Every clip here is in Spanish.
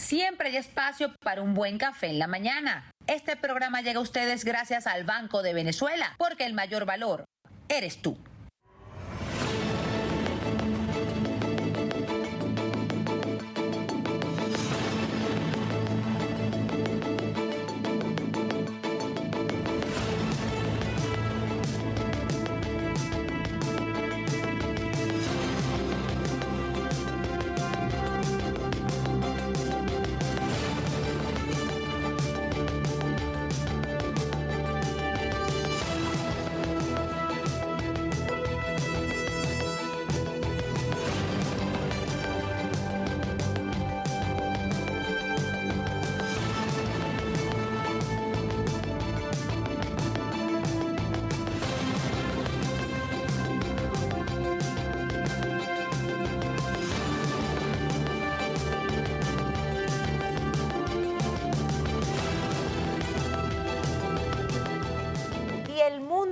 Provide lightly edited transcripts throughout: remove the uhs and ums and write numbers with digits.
Siempre hay espacio para un buen café en la mañana. Este programa llega a ustedes gracias al Banco de Venezuela, porque el mayor valor eres tú.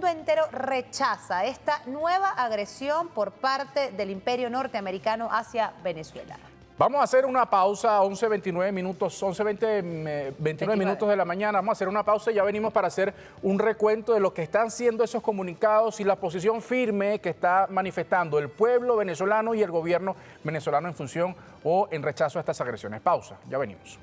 Entero rechaza esta nueva agresión por parte del imperio norteamericano hacia Venezuela. Vamos a hacer una pausa, 11:29 minutos, 29 minutos de la mañana. Vamos a hacer una pausa y ya venimos para hacer un recuento de lo que están siendo esos comunicados y la posición firme que está manifestando el pueblo venezolano y el gobierno venezolano en función o en rechazo a estas agresiones. Pausa, ya venimos.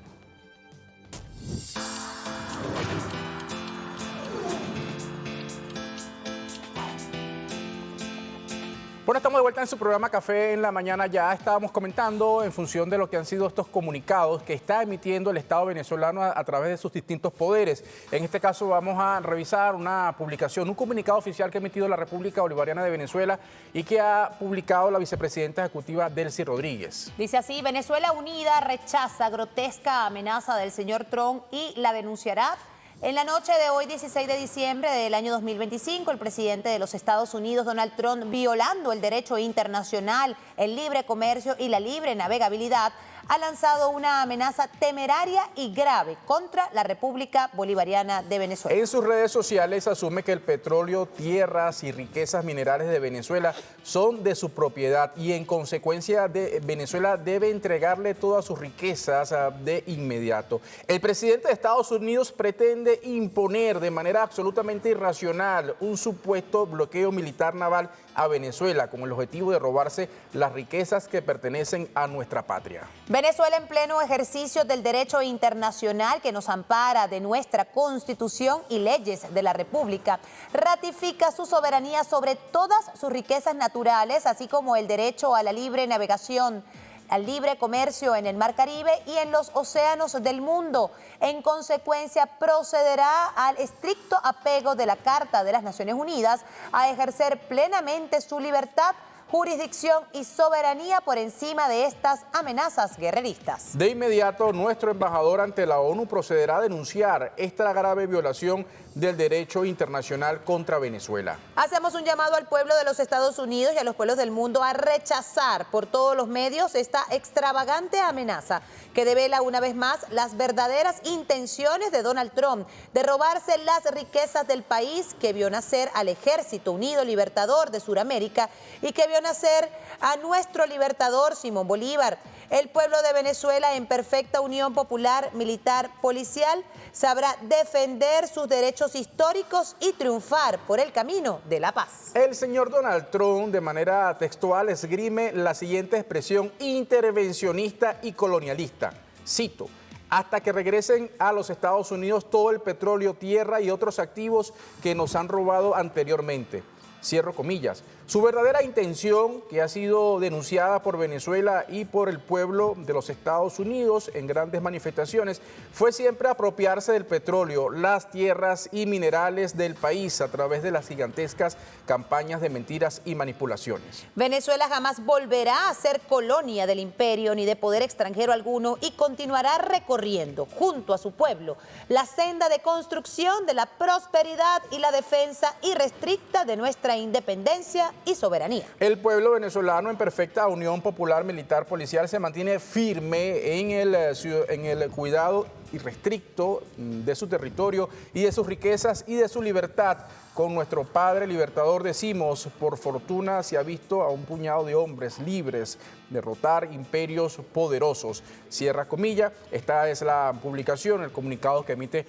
Bueno, estamos de vuelta en su programa Café en la Mañana. Ya estábamos comentando en función de lo que han sido estos comunicados que está emitiendo el Estado venezolano a través de sus distintos poderes. En este caso vamos a revisar una publicación, un comunicado oficial que ha emitido la República Bolivariana de Venezuela y que ha publicado la vicepresidenta ejecutiva Delcy Rodríguez. Dice así: Venezuela Unida rechaza grotesca amenaza del señor Trump y la denunciará. En la noche de hoy, 16 de diciembre del año 2025, el presidente de los Estados Unidos, Donald Trump, violando el derecho internacional, el libre comercio y la libre navegabilidad, ha lanzado una amenaza temeraria y grave contra la República Bolivariana de Venezuela. En sus redes sociales asume que el petróleo, tierras y riquezas minerales de Venezuela son de su propiedad y en consecuencia Venezuela debe entregarle todas sus riquezas de inmediato. El presidente de Estados Unidos pretende imponer de manera absolutamente irracional un supuesto bloqueo militar naval a Venezuela con el objetivo de robarse las riquezas que pertenecen a nuestra patria. Venezuela, en pleno ejercicio del derecho internacional que nos ampara de nuestra Constitución y leyes de la República, ratifica su soberanía sobre todas sus riquezas naturales, así como el derecho a la libre navegación, al libre comercio en el Mar Caribe y en los océanos del mundo. En consecuencia, procederá al estricto apego de la Carta de las Naciones Unidas a ejercer plenamente su libertad, jurisdicción y soberanía por encima de estas amenazas guerreristas. De inmediato, nuestro embajador ante la ONU procederá a denunciar esta grave violación del derecho internacional contra Venezuela. Hacemos un llamado al pueblo de los Estados Unidos y a los pueblos del mundo a rechazar por todos los medios esta extravagante amenaza que devela una vez más las verdaderas intenciones de Donald Trump de robarse las riquezas del país que vio nacer al Ejército Unido Libertador de Sudamérica y que vio nacer a nuestro libertador Simón Bolívar. El pueblo de Venezuela, en perfecta unión popular, militar, policial, sabrá defender sus derechos históricos y triunfar por el camino de la paz. El señor Donald Trump, de manera textual, esgrime la siguiente expresión intervencionista y colonialista. Cito: hasta que regresen a los Estados Unidos todo el petróleo, tierra y otros activos que nos han robado anteriormente. Cierro comillas. Su verdadera intención, que ha sido denunciada por Venezuela y por el pueblo de los Estados Unidos en grandes manifestaciones, fue siempre apropiarse del petróleo, las tierras y minerales del país a través de las gigantescas campañas de mentiras y manipulaciones. Venezuela jamás volverá a ser colonia del imperio ni de poder extranjero alguno y continuará recorriendo junto a su pueblo la senda de construcción de la prosperidad y la defensa irrestricta de nuestra independencia y soberanía. El pueblo venezolano, en perfecta unión popular, militar, policial, se mantiene firme en el cuidado irrestricto de su territorio y de sus riquezas y de su libertad. Con nuestro Padre Libertador decimos, por fortuna se ha visto a un puñado de hombres libres derrotar imperios poderosos. Cierra comilla. Esta es la publicación, el comunicado que emite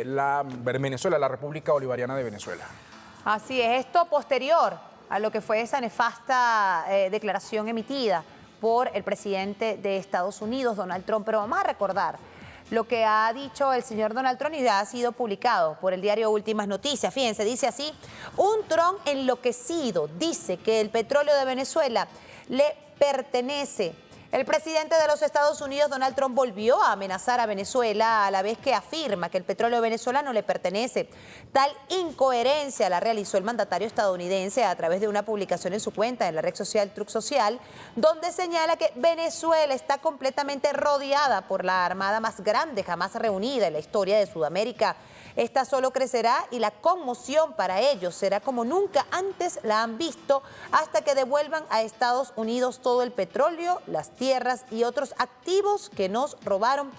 la República Bolivariana de Venezuela. Así es, esto posterior a lo que fue esa nefasta declaración emitida por el presidente de Estados Unidos, Donald Trump. Pero vamos a recordar lo que ha dicho el señor Donald Trump y ha sido publicado por el diario Últimas Noticias. Fíjense, dice así: un Trump enloquecido dice que el petróleo de Venezuela le pertenece. El presidente de los Estados Unidos, Donald Trump, volvió a amenazar a Venezuela a la vez que afirma que el petróleo venezolano le pertenece. Tal incoherencia la realizó el mandatario estadounidense a través de una publicación en su cuenta en la red social Truth Social, donde señala que Venezuela está completamente rodeada por la armada más grande jamás reunida en la historia de Sudamérica. Esta solo crecerá y la conmoción para ellos será como nunca antes la han visto hasta que devuelvan a Estados Unidos todo el petróleo, las tierras y otros activos que nos robaron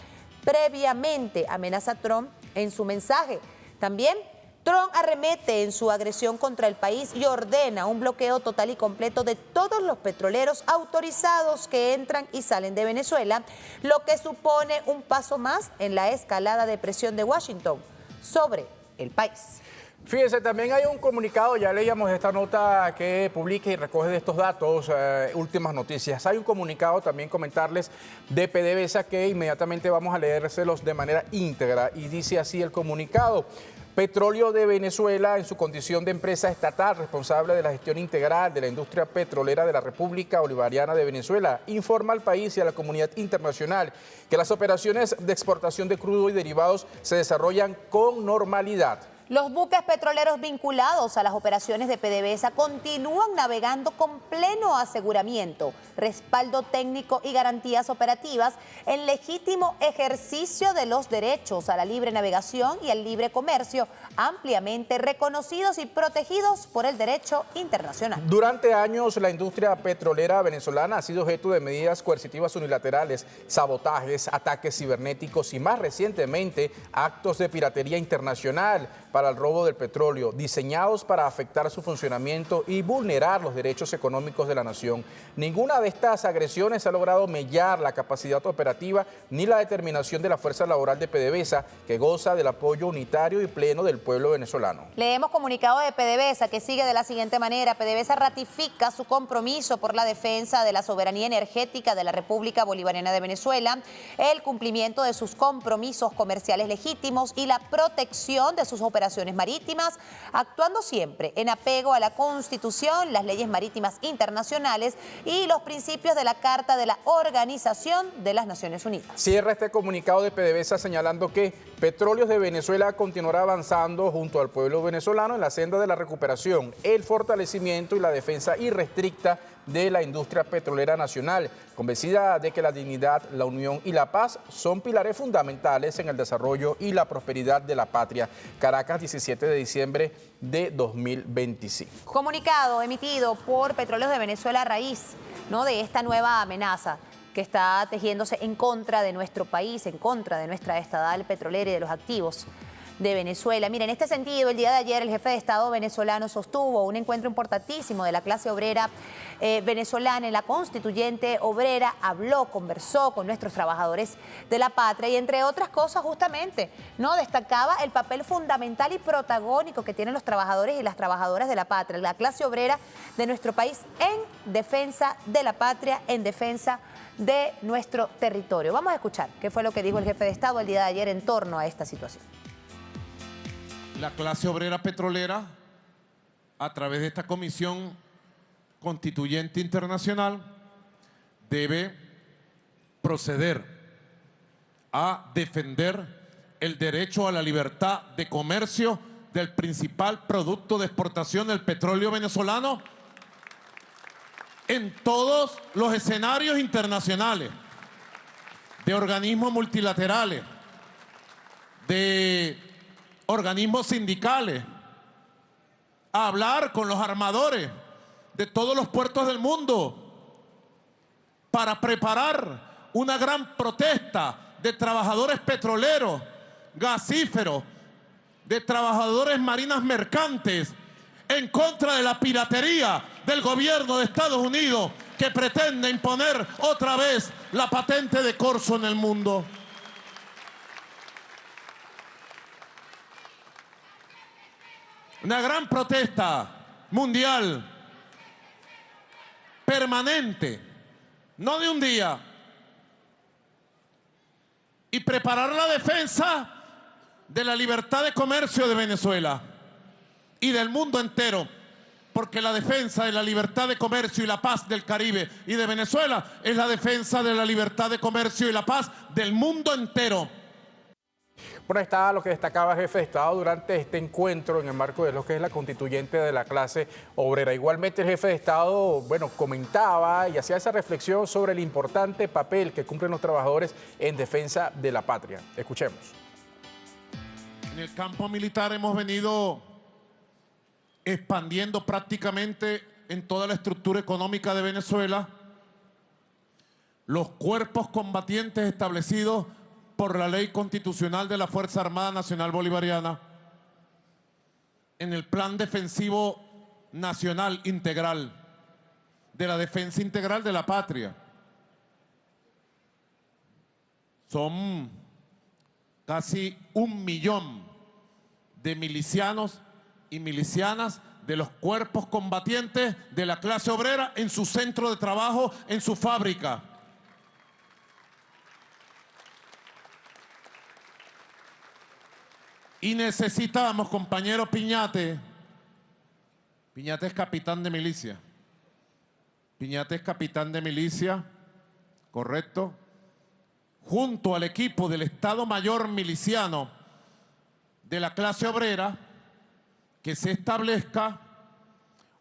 previamente, amenaza Trump en su mensaje. También Trump arremete en su agresión contra el país y ordena un bloqueo total y completo de todos los petroleros autorizados que entran y salen de Venezuela, lo que supone un paso más en la escalada de presión de Washington sobre el país. Fíjense, también hay un comunicado, ya leíamos esta nota que publica y recoge de estos datos, Últimas Noticias. Hay un comunicado también, comentarles, de PDVSA que inmediatamente vamos a leérselos de manera íntegra y dice así el comunicado: Petróleo de Venezuela, en su condición de empresa estatal responsable de la gestión integral de la industria petrolera de la República Bolivariana de Venezuela, informa al país y a la comunidad internacional que las operaciones de exportación de crudo y derivados se desarrollan con normalidad. Los buques petroleros vinculados a las operaciones de PDVSA continúan navegando con pleno aseguramiento, respaldo técnico y garantías operativas en legítimo ejercicio de los derechos a la libre navegación y al libre comercio, ampliamente reconocidos y protegidos por el derecho internacional. Durante años, la industria petrolera venezolana ha sido objeto de medidas coercitivas unilaterales, sabotajes, ataques cibernéticos y más recientemente actos de piratería internacional para el robo del petróleo, diseñados para afectar su funcionamiento y vulnerar los derechos económicos de la nación. Ninguna de estas agresiones ha logrado mellar la capacidad operativa ni la determinación de la fuerza laboral de PDVSA, que goza del apoyo unitario y pleno del pueblo venezolano. Leemos comunicado de PDVSA que sigue de la siguiente manera: PDVSA ratifica su compromiso por la defensa de la soberanía energética de la República Bolivariana de Venezuela, el cumplimiento de sus compromisos comerciales legítimos y la protección de sus operaciones marítimas, actuando siempre en apego a la Constitución, las leyes marítimas internacionales y los principios de la Carta de la Organización de las Naciones Unidas. Cierra este comunicado de PDVSA señalando que Petróleos de Venezuela continuará avanzando junto al pueblo venezolano en la senda de la recuperación, el fortalecimiento y la defensa irrestricta de la industria petrolera nacional, convencida de que la dignidad, la unión y la paz son pilares fundamentales en el desarrollo y la prosperidad de la patria. Caracas, 17 de diciembre de 2025. Comunicado emitido por Petróleos de Venezuela a raíz, de esta nueva amenaza que está tejiéndose en contra de nuestro país, en contra de nuestra estatal petrolera y de los activos de Venezuela. Mira, en este sentido, el día de ayer el jefe de Estado venezolano sostuvo un encuentro importantísimo de la clase obrera venezolana en la Constituyente Obrera, conversó con nuestros trabajadores de la patria y, entre otras cosas, justamente, destacaba el papel fundamental y protagónico que tienen los trabajadores y las trabajadoras de la patria, la clase obrera de nuestro país en defensa de la patria, en defensa de nuestro territorio. Vamos a escuchar qué fue lo que dijo el jefe de Estado el día de ayer en torno a esta situación. La clase obrera petrolera, a través de esta Comisión Constituyente Internacional, debe proceder a defender el derecho a la libertad de comercio del principal producto de exportación del petróleo venezolano en todos los escenarios internacionales, de organismos multilaterales, de organismos sindicales, a hablar con los armadores de todos los puertos del mundo para preparar una gran protesta de trabajadores petroleros, gasíferos, de trabajadores marinas mercantes en contra de la piratería del gobierno de Estados Unidos que pretende imponer otra vez la patente de corso en el mundo. Una gran protesta mundial, permanente, no de un día. Y preparar la defensa de la libertad de comercio de Venezuela y del mundo entero, porque la defensa de la libertad de comercio y la paz del Caribe y de Venezuela es la defensa de la libertad de comercio y la paz del mundo entero. Bueno, ahí está lo que destacaba el jefe de Estado durante este encuentro en el marco de lo que es la constituyente de la clase obrera. Igualmente el jefe de Estado, bueno, comentaba y hacía esa reflexión sobre el importante papel que cumplen los trabajadores en defensa de la patria. Escuchemos. En el campo militar hemos venido expandiendo prácticamente en toda la estructura económica de Venezuela los cuerpos combatientes establecidos por la Ley Constitucional de la Fuerza Armada Nacional Bolivariana en el Plan Defensivo Nacional Integral, de la defensa integral de la patria. Son casi 1 millón de milicianos y milicianas de los cuerpos combatientes de la clase obrera en su centro de trabajo, en su fábrica. Y necesitamos, compañero Piñate. Piñate es capitán de milicia. Piñate es capitán de milicia, correcto. Junto al equipo del Estado Mayor Miliciano de la clase obrera, que se establezca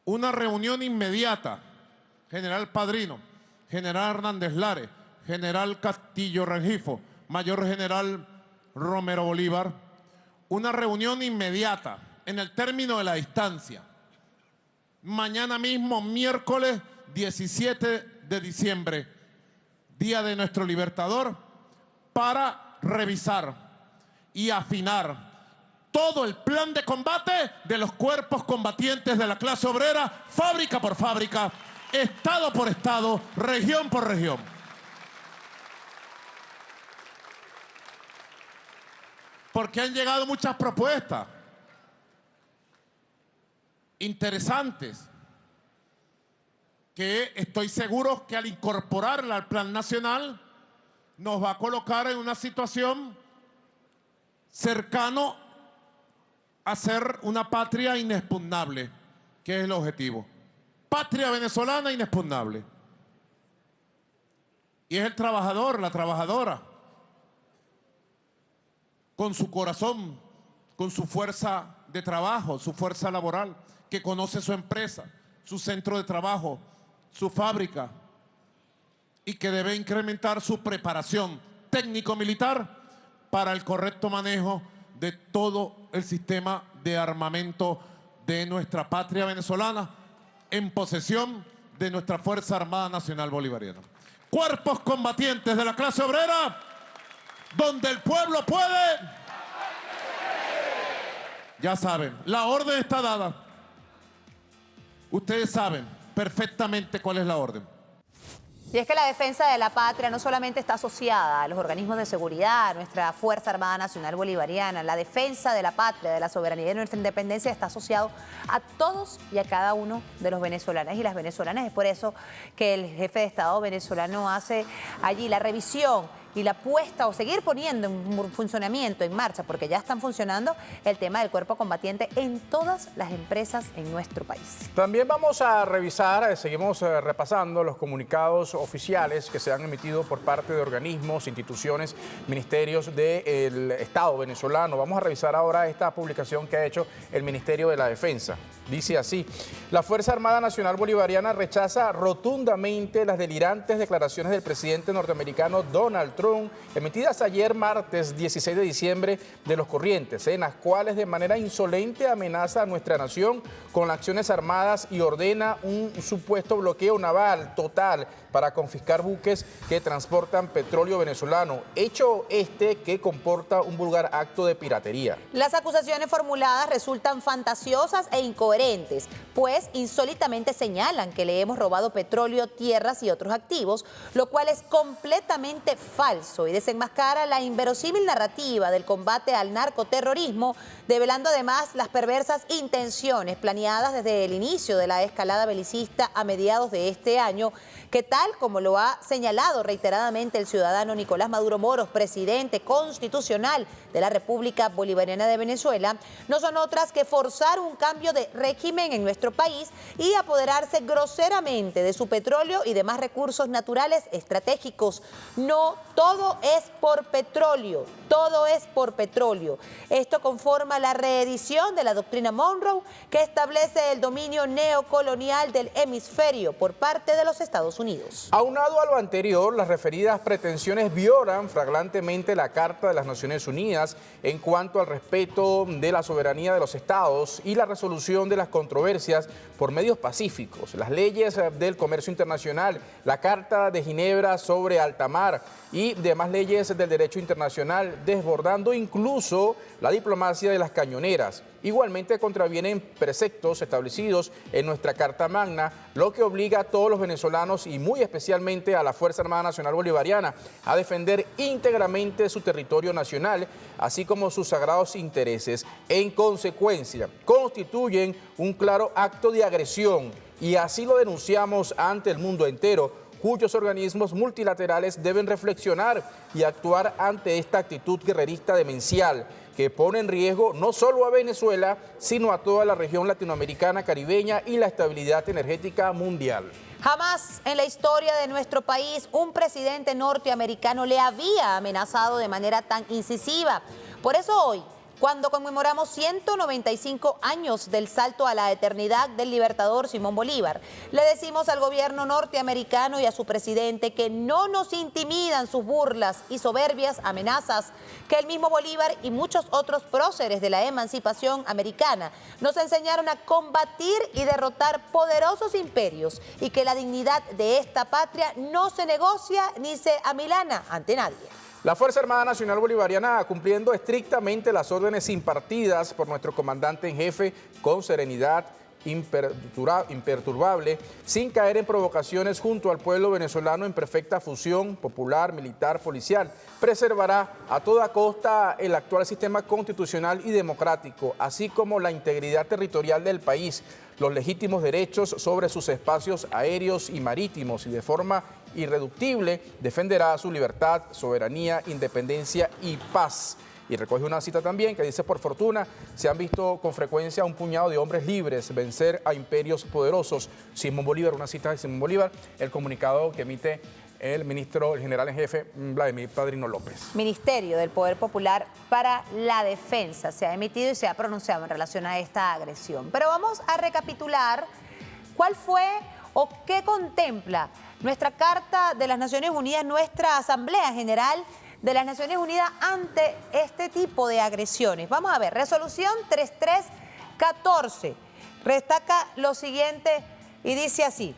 una reunión inmediata. General Padrino, General Hernández Lares, General Castillo Rengifo, Mayor General Romero Bolívar, una reunión inmediata en el término de la distancia. Mañana mismo, miércoles 17 de diciembre, Día de nuestro Libertador, para revisar y afinar todo el plan de combate de los cuerpos combatientes de la clase obrera, fábrica por fábrica, estado por estado, región por región. Porque han llegado muchas propuestas interesantes que estoy seguro que al incorporarla al plan nacional nos va a colocar en una situación cercano a ser una patria inexpugnable, que es el objetivo. Patria venezolana inexpugnable. Y es el trabajador, la trabajadora, con su corazón, con su fuerza de trabajo, su fuerza laboral, que conoce su empresa, su centro de trabajo, su fábrica, y que debe incrementar su preparación técnico-militar para el correcto manejo de todo el sistema de armamento de nuestra patria venezolana en posesión de nuestra Fuerza Armada Nacional Bolivariana. Cuerpos combatientes de la clase obrera, donde el pueblo puede. Ya saben, la orden está dada. Ustedes saben perfectamente cuál es la orden. Y es que la defensa de la patria no solamente está asociada a los organismos de seguridad, a nuestra Fuerza Armada Nacional Bolivariana, la defensa de la patria, de la soberanía y de nuestra independencia está asociado a todos y a cada uno de los venezolanos y las venezolanas. Es por eso que el jefe de Estado venezolano hace allí la revisión y la puesta o seguir poniendo en funcionamiento, en marcha, porque ya están funcionando el tema del cuerpo combatiente en todas las empresas en nuestro país. También vamos a revisar, seguimos repasando los comunicados oficiales que se han emitido por parte de organismos, instituciones, ministerios del Estado venezolano. Vamos a revisar ahora esta publicación que ha hecho el Ministerio de la Defensa. Dice así: la Fuerza Armada Nacional Bolivariana rechaza rotundamente las delirantes declaraciones del presidente norteamericano Donald Trump patrón emitidas ayer martes 16 de diciembre de los corrientes, en las cuales de manera insolente amenaza a nuestra nación con acciones armadas y ordena un supuesto bloqueo naval total para confiscar buques que transportan petróleo venezolano, hecho este que comporta un vulgar acto de piratería. Las acusaciones formuladas resultan fantasiosas e incoherentes, pues insólitamente señalan que le hemos robado petróleo, tierras y otros activos, lo cual es completamente falso y desenmascara la inverosímil narrativa del combate al narcoterrorismo, develando además las perversas intenciones planeadas desde el inicio de la escalada belicista a mediados de este año, que tal como lo ha señalado reiteradamente el ciudadano Nicolás Maduro Moros, presidente constitucional de la República Bolivariana de Venezuela, no son otras que forzar un cambio de régimen en nuestro país y apoderarse groseramente de su petróleo y demás recursos naturales estratégicos. No todo es por petróleo, todo es por petróleo. Esto conforma la reedición de la doctrina Monroe, que establece el dominio neocolonial del hemisferio por parte de los Estados Unidos. Aunado a lo anterior, las referidas pretensiones violan flagrantemente la Carta de las Naciones Unidas en cuanto al respeto de la soberanía de los estados y la resolución de las controversias por medios pacíficos, las leyes del comercio internacional, la Carta de Ginebra sobre alta mar y demás leyes del derecho internacional, desbordando incluso la diplomacia de las cañoneras. Igualmente contravienen preceptos establecidos en nuestra Carta Magna, lo que obliga a todos los venezolanos y muy especialmente a la Fuerza Armada Nacional Bolivariana a defender íntegramente su territorio nacional, así como sus sagrados intereses. En consecuencia, constituyen un claro acto de agresión y así lo denunciamos ante el mundo entero, cuyos organismos multilaterales deben reflexionar y actuar ante esta actitud guerrerista demencial que pone en riesgo no solo a Venezuela, sino a toda la región latinoamericana, caribeña y la estabilidad energética mundial. Jamás en la historia de nuestro país un presidente norteamericano le había amenazado de manera tan incisiva. Por eso hoy, cuando conmemoramos 195 años del salto a la eternidad del libertador Simón Bolívar, le decimos al gobierno norteamericano y a su presidente que no nos intimidan sus burlas y soberbias amenazas, que el mismo Bolívar y muchos otros próceres de la emancipación americana nos enseñaron a combatir y derrotar poderosos imperios y que la dignidad de esta patria no se negocia ni se amilana ante nadie. La Fuerza Armada Nacional Bolivariana, cumpliendo estrictamente las órdenes impartidas por nuestro comandante en jefe, con serenidad imperturbable, sin caer en provocaciones junto al pueblo venezolano en perfecta fusión popular, militar, policial, preservará a toda costa el actual sistema constitucional y democrático, así como la integridad territorial del país, los legítimos derechos sobre sus espacios aéreos y marítimos y de forma irreductible defenderá su libertad, soberanía, independencia y paz. Y recoge una cita también que dice: por fortuna se han visto con frecuencia un puñado de hombres libres vencer a imperios poderosos. Simón Bolívar, una cita de Simón Bolívar, el comunicado que emite el general en jefe Vladimir Padrino López. Ministerio del Poder Popular para la Defensa se ha emitido y se ha pronunciado en relación a esta agresión. Pero vamos a recapitular cuál fue o qué contempla nuestra Carta de las Naciones Unidas, nuestra Asamblea General de las Naciones Unidas ante este tipo de agresiones. Vamos a ver, resolución 3314 destaca lo siguiente y dice así.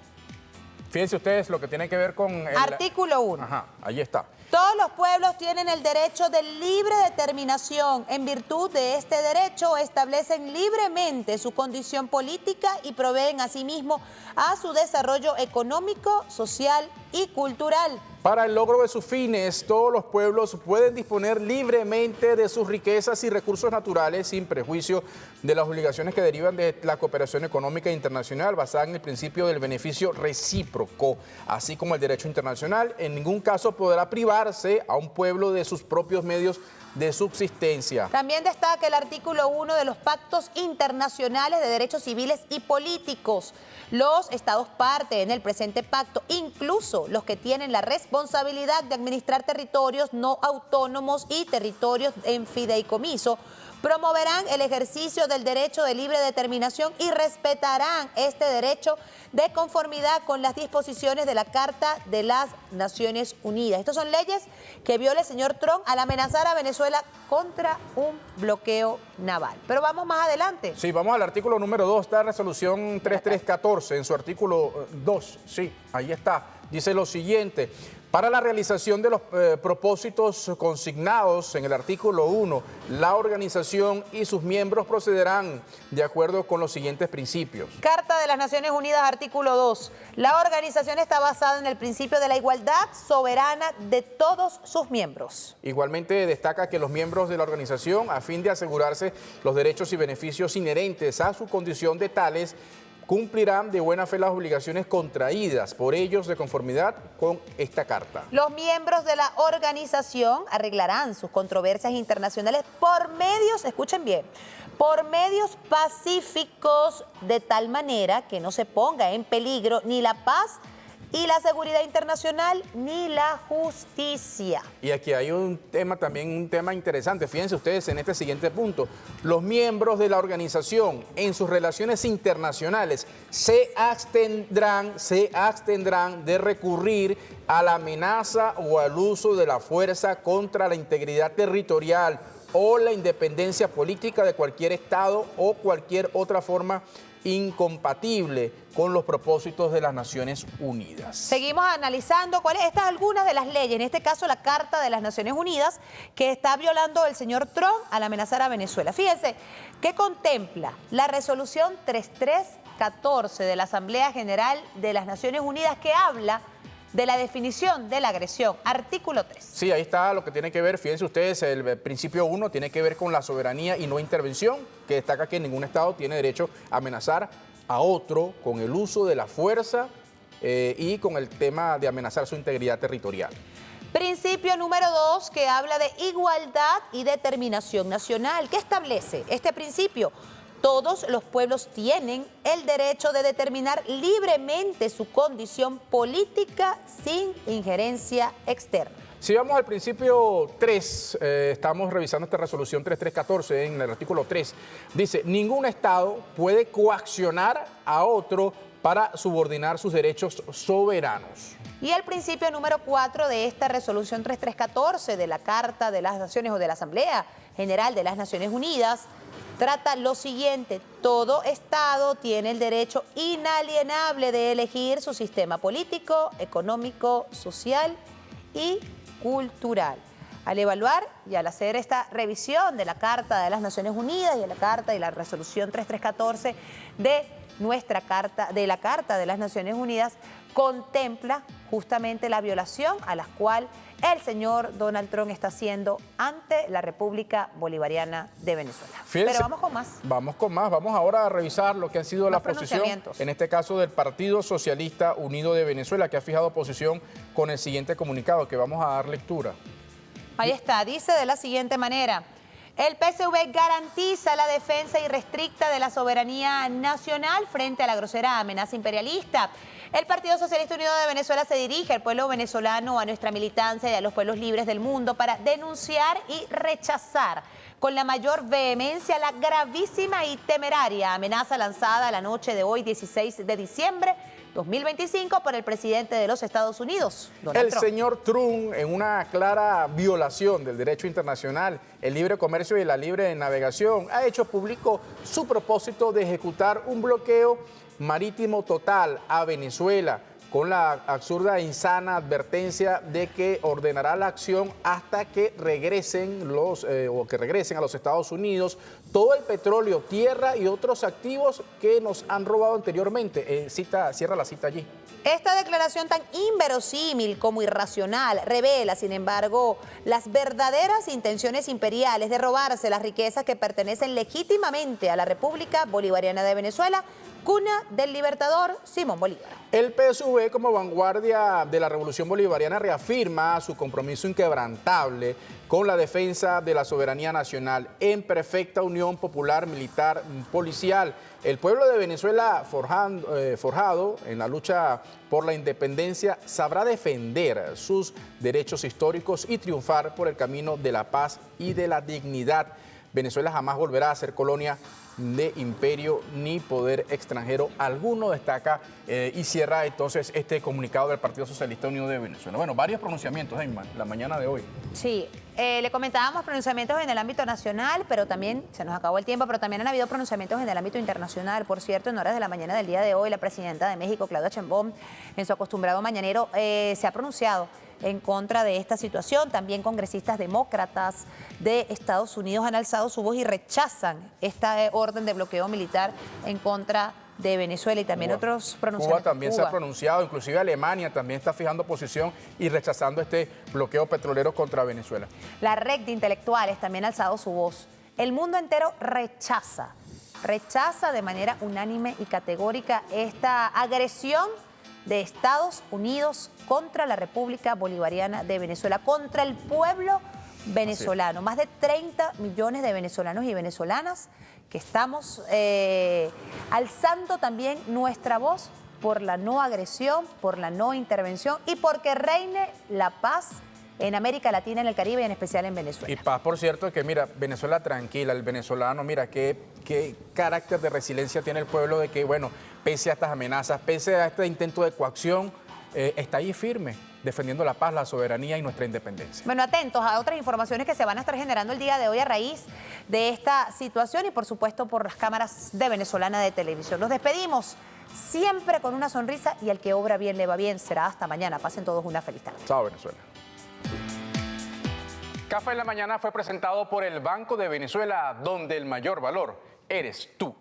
Fíjense ustedes lo que tiene que ver con el artículo 1. Ajá, ahí está. Todos los pueblos tienen el derecho de libre determinación. En virtud de este derecho, establecen libremente su condición política y proveen asimismo a su desarrollo económico, social y cultural. Para el logro de sus fines, todos los pueblos pueden disponer libremente de sus riquezas y recursos naturales sin prejuicio de las obligaciones que derivan de la cooperación económica internacional basada en el principio del beneficio recíproco, así como el derecho internacional. En ningún caso podrá privarse a un pueblo de sus propios medios de subsistencia. También destaca el artículo 1 de los pactos internacionales de derechos civiles y políticos. Los estados parte en el presente pacto, incluso los que tienen la responsabilidad responsabilidad de administrar territorios no autónomos y territorios en fideicomiso, promoverán el ejercicio del derecho de libre determinación y respetarán este derecho de conformidad con las disposiciones de la Carta de las Naciones Unidas. Estas son leyes que viola el señor Trump al amenazar a Venezuela contra un bloqueo naval. Pero vamos más adelante. Sí, vamos al artículo número 2, está resolución 3314, en su artículo 2, sí, ahí está. Dice lo siguiente: para la realización de los propósitos consignados en el artículo 1, la organización y sus miembros procederán de acuerdo con los siguientes principios. Carta de las Naciones Unidas, artículo 2. La organización está basada en el principio de la igualdad soberana de todos sus miembros. Igualmente destaca que los miembros de la organización, a fin de asegurarse los derechos y beneficios inherentes a su condición de tales, cumplirán de buena fe las obligaciones contraídas por ellos de conformidad con esta carta. Los miembros de la organización arreglarán sus controversias internacionales por medios, escuchen bien, por medios pacíficos, de tal manera que no se ponga en peligro ni la paz y la seguridad internacional ni la justicia. Y aquí hay un tema también, un tema interesante. Fíjense ustedes en este siguiente punto. Los miembros de la organización en sus relaciones internacionales se abstendrán de recurrir a la amenaza o al uso de la fuerza contra la integridad territorial o la independencia política de cualquier Estado o cualquier otra forma incompatible con los propósitos de las Naciones Unidas. Seguimos analizando estas algunas de las leyes, en este caso la Carta de las Naciones Unidas, que está violando el señor Trump al amenazar a Venezuela. Fíjense, ¿qué contempla la resolución 3314 de la Asamblea General de las Naciones Unidas, que habla de la definición de la agresión? Artículo 3. Sí, ahí está lo que tiene que ver, fíjense ustedes, el principio 1 tiene que ver con la soberanía y no intervención, que destaca que ningún Estado tiene derecho a amenazar a otro con el uso de la fuerza y con el tema de amenazar su integridad territorial. Principio número 2, que habla de igualdad y determinación nacional. ¿Qué establece este principio? Todos los pueblos tienen el derecho de determinar libremente su condición política sin injerencia externa. Si vamos al principio 3, estamos revisando esta resolución 3314 en el artículo 3. Dice, ningún Estado puede coaccionar a otro para subordinar sus derechos soberanos. Y el principio número 4 de esta resolución 3314 de la Carta de las Naciones o de la Asamblea General de las Naciones Unidas trata lo siguiente: todo Estado tiene el derecho inalienable de elegir su sistema político, económico, social y cultural. Al evaluar y al hacer esta revisión de la Carta de las Naciones Unidas y de la Carta y la resolución 3314 de nuestra Carta, de la Carta de las Naciones Unidas, contempla justamente la violación a la cual el señor Donald Trump está haciendo ante la República Bolivariana de Venezuela. Fíjense, pero vamos con más. Vamos con más. Vamos ahora a revisar lo que ha sido la posición, en este caso del Partido Socialista Unido de Venezuela, que ha fijado posición con el siguiente comunicado que vamos a dar lectura. Ahí está, dice de la siguiente manera: el PSV garantiza la defensa irrestricta de la soberanía nacional frente a la grosera amenaza imperialista. El Partido Socialista Unido de Venezuela se dirige al pueblo venezolano, a nuestra militancia y a los pueblos libres del mundo para denunciar y rechazar con la mayor vehemencia la gravísima y temeraria amenaza lanzada la noche de hoy, 16 de diciembre 2025, por el presidente de los Estados Unidos, Donald Trump. El señor Trump, en una clara violación del derecho internacional, el libre comercio y la libre navegación, ha hecho público su propósito de ejecutar un bloqueo marítimo total a Venezuela, con la absurda e insana advertencia de que ordenará la acción hasta que regresen a los Estados Unidos todo el petróleo, tierra y otros activos que nos han robado anteriormente. Cierra la cita allí. Esta declaración tan inverosímil como irracional revela, sin embargo, las verdaderas intenciones imperiales de robarse las riquezas que pertenecen legítimamente a la República Bolivariana de Venezuela cuna del libertador Simón Bolívar. El PSUV, como vanguardia de la Revolución Bolivariana, reafirma su compromiso inquebrantable con la defensa de la soberanía nacional en perfecta unión popular, militar, policial. El pueblo de Venezuela, forjado en la lucha por la independencia, sabrá defender sus derechos históricos y triunfar por el camino de la paz y de la dignidad. Venezuela jamás volverá a ser colonia de imperio ni poder extranjero alguno, destaca y cierra entonces este comunicado del Partido Socialista Unido de Venezuela. Bueno, varios pronunciamientos en la mañana de hoy. Sí, le comentábamos pronunciamientos en el ámbito nacional, pero también, se nos acabó el tiempo, pero también han habido pronunciamientos en el ámbito internacional. Por cierto, en horas de la mañana del día de hoy, la presidenta de México, Claudia Sheinbaum, en su acostumbrado mañanero, se ha pronunciado en contra de esta situación. También congresistas demócratas de Estados Unidos han alzado su voz y rechazan esta orden de bloqueo militar en contra de Venezuela, y también otros pronunciamientos. Cuba también se ha pronunciado, inclusive Alemania también está fijando posición y rechazando este bloqueo petrolero contra Venezuela. La red de intelectuales también ha alzado su voz. El mundo entero rechaza de manera unánime y categórica esta agresión de Estados Unidos contra la República Bolivariana de Venezuela, contra el pueblo venezolano. Más de 30 millones de venezolanos y venezolanas que estamos alzando también nuestra voz por la no agresión, por la no intervención y porque reine la paz en América Latina, en el Caribe y en especial en Venezuela. Y paz, por cierto, que mira, Venezuela tranquila, el venezolano, mira, qué carácter de resiliencia tiene el pueblo de que, bueno, pese a estas amenazas, pese a este intento de coacción, está ahí firme, defendiendo la paz, la soberanía y nuestra independencia. Bueno, atentos a otras informaciones que se van a estar generando el día de hoy a raíz de esta situación y, por supuesto, por las cámaras de Venezolana de Televisión. Nos despedimos siempre con una sonrisa y al que obra bien le va bien. Será hasta mañana. Pasen todos una feliz tarde. Chao, Venezuela. Café en la Mañana fue presentado por el Banco de Venezuela, donde el mayor valor eres tú.